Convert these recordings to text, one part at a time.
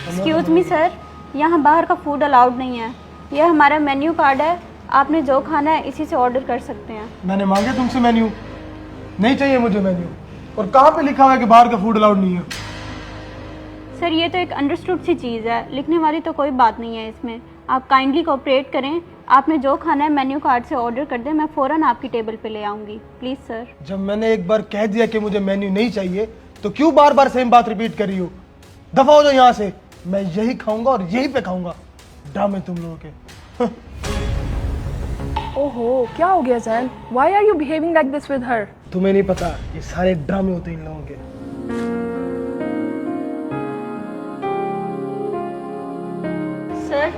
Excuse me sir, यहाँ बाहर का फूड अलाउड नहीं है। यह हमारा मेन्यू कार्ड है, आपने जो खाना है इसी से ऑर्डर कर सकते हैं। मैंने मांगे तुमसे मेन्यू? नहीं चाहिए मुझे मेन्यू। और कहाँ पे लिखा हुआ है कि बाहर का फूड अलाउड नहीं है? सर ये तो एक अंडरस्टूड सी चीज़ है, लिखने वाली तो कोई बात नहीं है इसमें। आप काइंडली कोऑपरेट करें, आपने जो खाना है मेन्यू कार्ड से ऑर्डर कर दें, मैं फ़ौरन आपकी टेबल पे ले आऊँगी। Please sir. जब मैंने एक बार कह दिया कि मुझे मेन्यू नहीं चाहिए तो क्यों बार बार सेम बात रिपीट कर रही हो? दफा हो जाओ यहाँ से, मैं यही खाऊंगा और यही पे खाऊंगा। ड्रामे तुम लोगों के। ओहो, क्या हो गया Jain? Why are you behaving like this with her? तुम्हें नहीं पता, ये सारे ड्रामे होते हैं इन लोगों के। सर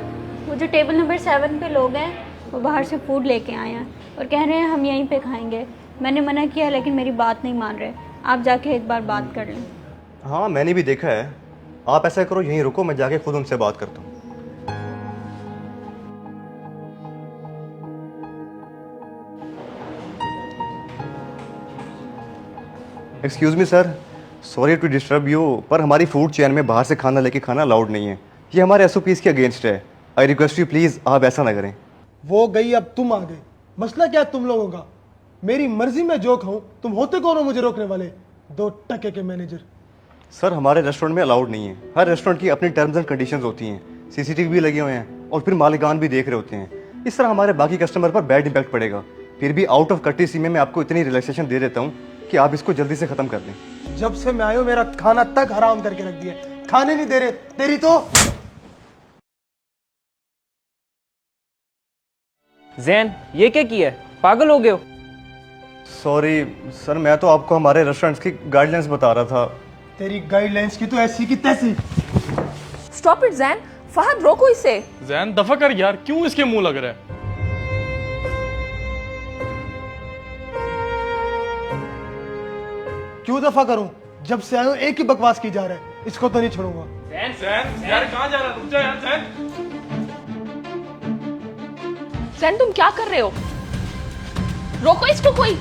वो जो टेबल नंबर 7 पे लोग हैं वो बाहर से फूड लेके आए हैं और कह रहे हैं हम यहीं पे खाएंगे। मैंने मना किया लेकिन मेरी बात नहीं मान रहे। आप जाके एक बार बात कर लें। हाँ मैंने भी देखा है। आप ऐसा करो, यहीं रुको, मैं जाके खुद उनसे बात करता हूँ। Excuse me sir, sorry to disturb you, पर हमारी फूड चेन में बाहर से खाना लेके खाना अलाउड नहीं है। ये हमारे एसओपीज़ के अगेंस्ट है। आई रिक्वेस्ट यू प्लीज़ आप ऐसा ना करें। वो गई, अब तुम आ गए। मसला क्या है तुम लोगों का? मेरी मर्जी में जो खाऊं, तुम होते कौन हो मुझे रोकने वाले? 2 टके के मैनेजर। सर हमारे रेस्टोरेंट में अलाउड नहीं है। हर रेस्टोरेंट की अपनी टर्म्स एंड कंडीशंस होती हैं। सीसीटीवी भी लगे हुए हैं और फिर मालिकान भी देख रहे होते हैं। इस तरह हमारे बाकी कस्टमर पर बैड इंपैक्ट पड़ेगा। फिर भी आउट ऑफ कर्टेसी में मैं आपको इतनी रिलैक्सेशन दे देता हूँ कि आप इसको जल्दी से ख़त्म कर दें। जब से मैं आया हूं मेरा खाना तक हराम करके रख दिया। खाने नहीं दे रहे। तेरी तो जैन, ये क्या किया है? पागल हो गए हो? सॉरी सर, मैं तो आपको हमारे रेस्टोरेंट्स की गाइडलाइंस बता रहा था। तेरी गाइडलाइंस की तो ऐसी की तैसी। Stop it, Jain. फहद, रोको इसे। जैन दफा कर यार, क्यों इसके मुंह लग रहा है? क्यों दफा करूं? जब से आया हूं एक ही बकवास की जा रहा है। इसको तो नहीं छोड़ूंगा। जैन यार कहाँ जा रहा है? रुक जा यार जैन। जैन, तुम क्या कर रहे हो? रोको इसको कोई।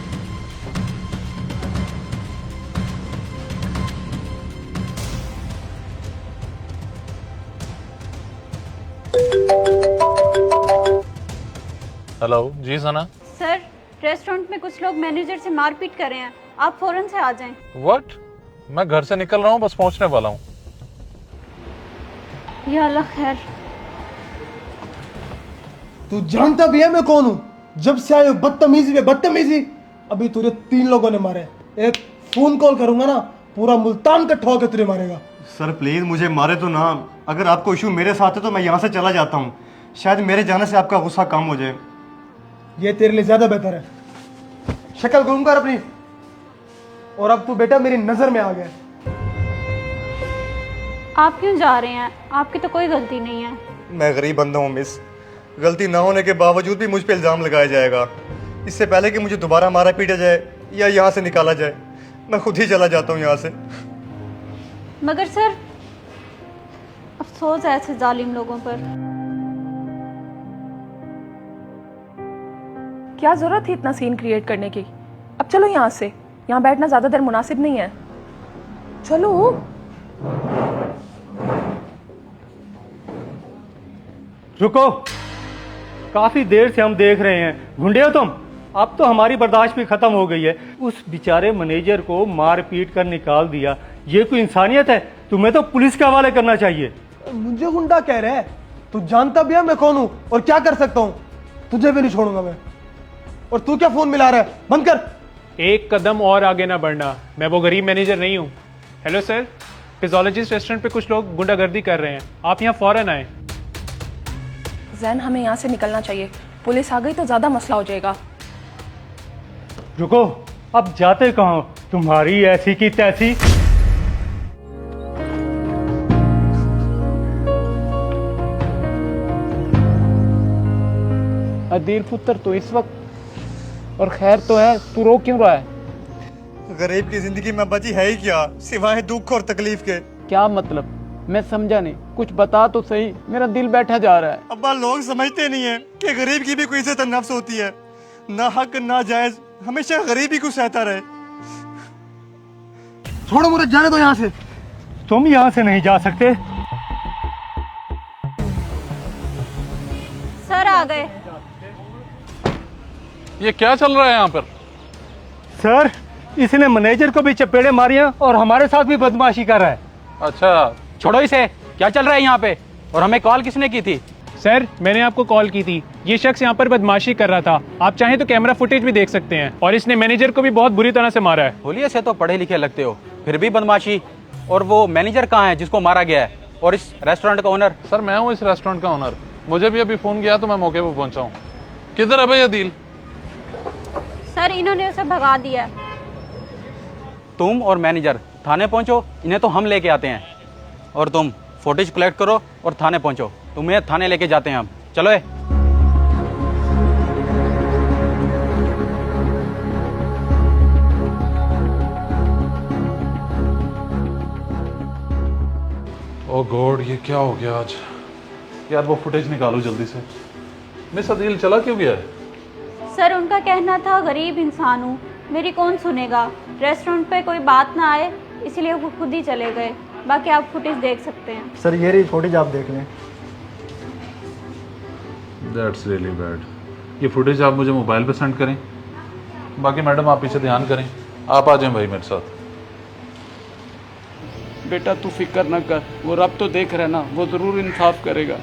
हेलो जी सना। सर रेस्टोरेंट में कुछ लोग मैनेजर से मारपीट कर रहे हैं, आप फ़ौरन से आ जाएं। व्हाट? मैं घर से निकल रहा हूँ, बस पहुँचने वाला हूँ। या अल्लाह खैर। तू जानता भी है मैं कौन हूं? जब से आए हो बदतमीजी पे बदतमीजी। अभी तुझे 3 लोगों ने मारे। एक फोन कॉल करूंगा ना, पूरा मुल्तान कट्ठा होकर तुझे मारेगा। सर प्लीज़ मुझे मारे तो ना। अगर आपको इशू मेरे साथ है तो मैं यहाँ से चला जाता हूँ। शायद मेरे जाने से आपका गुस्सा कम हो जाए। ये तेरे लिए ज्यादा बेहतर है। शक्ल गुम कर अपनी। और अब तू बेटा मेरी नजर में आ गया। आप क्यों जा रहे हैं? आपकी तो कोई गलती नहीं है। मैं गरीब बंदा हूँ मिस। गलती ना होने के बावजूद भी मुझ पे इल्ज़ाम लगाया जाएगा। इससे पहले कि मुझे दोबारा मारा पीटा जाए या यहाँ से निकाला जाए, मैं खुद ही चला जाता हूँ यहाँ से। मगर सर अफसोस है ऐसे जालिम लोगों पर। क्या जरूरत थी इतना सीन क्रिएट करने की? अब चलो यहाँ से। यहाँ बैठना ज्यादा देर मुनासिब नहीं है। चलो। रुको, काफी देर से हम देख रहे हैं। गुंडे हो तुम? अब तो हमारी बर्दाश्त भी खत्म हो गई है। उस बेचारे मैनेजर को मार पीट कर निकाल दिया, ये कोई इंसानियत है? तुम्हें तो पुलिस के हवाले करना चाहिए। मुझे गुंडा कह रहा है? तू जानता भी है मैं कौन हूं और क्या कर सकता हूं? तुझे भी नहीं छोड़ूंगा मैं। और तू क्या फोन मिला रहा है? बंद कर। एक कदम और आगे ना बढ़ना, मैं वो गरीब मैनेजर नहीं हूँ। हेलो सर, फिजोलॉजिस्ट रेस्टोरेंट पे कुछ लोग गुंडागर्दी कर रहे हैं, आप यहाँ फौरन आए। जैन, हमें यहाँ से निकलना चाहिए। पुलिस आ गई तो ज्यादा मसला हो जाएगा। रुको, अब जाते कहाँ हो? तुम्हारी ऐसी की तैसी। अदील पुत्र तो इस वक्त और खैर तो है, तू रो क्यों रहा है? गरीब की जिंदगी में बची है ही क्या सिवाय दुख और तकलीफ के? क्या मतलब? मैं समझा नहीं, कुछ बता तो सही, मेरा दिल बैठा जा रहा है। अब्बा लोग समझते नहीं है कि गरीब की भी कोई इज्जत नफ्स होती है। ना हक ना जायज, हमेशा गरीबी को सहता रहे। छोड़ो मुझे, जाने दो यहाँ से। तुम यहाँ से नहीं जा सकते। गए। ये क्या चल रहा है यहाँ पर? सर, इसने मैनेजर को भी चपेड़े मारी हैं और हमारे साथ भी बदमाशी कर रहा है। अच्छा, छोड़ो इसे, क्या चल रहा है यहाँ पे? और हमें कॉल किसने की थी? सर, मैंने आपको कॉल की थी। ये शख्स यहाँ पर बदमाशी कर रहा था। आप चाहें तो कैमरा फुटेज भी देख सकते हैं। और इसने मैनेजर को भी बहुत बुरी तरह से मारा है। होलिये से तो पढ़े लिखे लगते हो, फिर भी बदमाशी। और वो मैनेजर कहाँ है जिसको मारा गया है? और इस रेस्टोरेंट का ओनर? सर मैं हूँ इस रेस्टोरेंट का ओनर। मुझे भी अभी फोन किया तो मैं मौके पर पहुंचा हूँ। किधर है भाई अदील? सर, इन्होंने उसे भगा दिया। तुम और मैनेजर थाने पहुंचो, इन्हें तो हम लेके आते हैं। और तुम फुटेज कलेक्ट करो और थाने पहुंचो। तुम्हें थाने लेके जाते हैं हम। चलो ए। ओ गॉड, ये क्या हो गया आज? यार वो फुटेज निकालो जल्दी से। मिस अदील चला क्यों गया है? सर, उनका कहना था गरीब इंसान हूँ, मेरी कौन सुनेगा। रेस्टोरेंट पे कोई बात ना आए, इसलिए वो खुद ही चले गए। बाकी आप फुटेज देख सकते हैं। सर ये रही फुटेज, आप देख लें। That's really bad. ये फुटेज आप मुझे मोबाइल पे सेंड करें। बाकी मैडम आप पीछे ध्यान करें। आप आ जाएं भाई मेरे साथ। बेटा तू फिक्र न कर, वो रब तो देख रहा है ना, वो जरूर इंसाफ करेगा।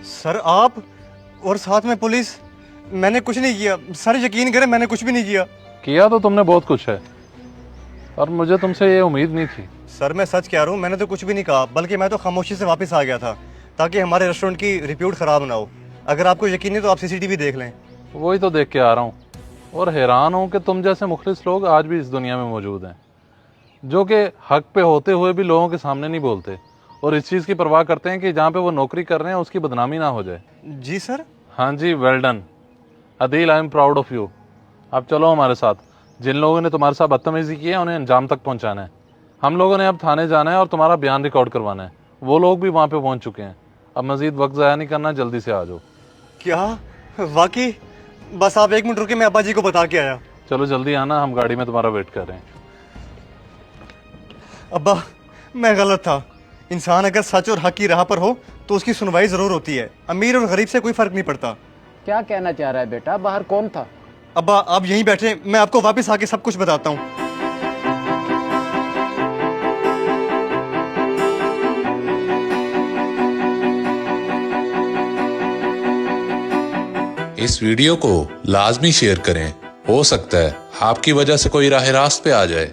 सर आप और साथ में पुलिस? मैंने कुछ नहीं किया सर, यकीन करें मैंने कुछ भी नहीं किया। किया तो तुमने बहुत कुछ है, और मुझे तुमसे ये उम्मीद नहीं थी। सर मैं सच कह रहा हूँ, मैंने तो कुछ भी नहीं कहा, बल्कि मैं तो खामोशी से वापस आ गया था ताकि हमारे रेस्टोरेंट की रिप्यूट ख़राब ना हो। अगर आपको यकीन नहीं तो आप सीसीटीवी देख लें। वही तो देख के आ रहा हूँ, और हैरान हूँ कि तुम जैसे मुखलिस लोग आज भी इस दुनिया में मौजूद हैं, जो कि हक पे होते हुए भी लोगों के सामने नहीं बोलते, और इस चीज़ की परवाह करते हैं कि जहाँ पे वो नौकरी कर रहे हैं उसकी बदनामी ना हो जाए। जी सर। हाँ जी, well done Adeel, I am proud of you. अब चलो हमारे साथ। जिन लोगों ने तुम्हारे साथ बदतमीजी की है उन्हें अंजाम तक पहुँचाना है। हम लोगों ने अब थाने जाना है और तुम्हारा बयान रिकॉर्ड करवाना है। वो लोग भी वहाँ पे पहुँच चुके हैं। अब मजीद वक्त ज़ाया नहीं करना, जल्दी से आ जाओ। क्या वाकई? बस आप 1 मिनट रुके, मैं अब्बा जी को बता के आया। चलो जल्दी आना, हम गाड़ी में तुम्हारा वेट कर रहे हैं। अब्बा मैं गलत था। इंसान अगर सच और हक की राह पर हो तो उसकी सुनवाई ज़रूर होती है। अमीर और गरीब से कोई फ़र्क नहीं पड़ता। क्या कहना चाह रहा है बेटा? बाहर कौन था? अब्बा आप यहीं बैठे, मैं आपको वापस आके सब कुछ बताता हूँ। इस वीडियो को लाजमी शेयर करें। हो सकता है आपकी वजह से कोई राह रास्त पे आ जाए।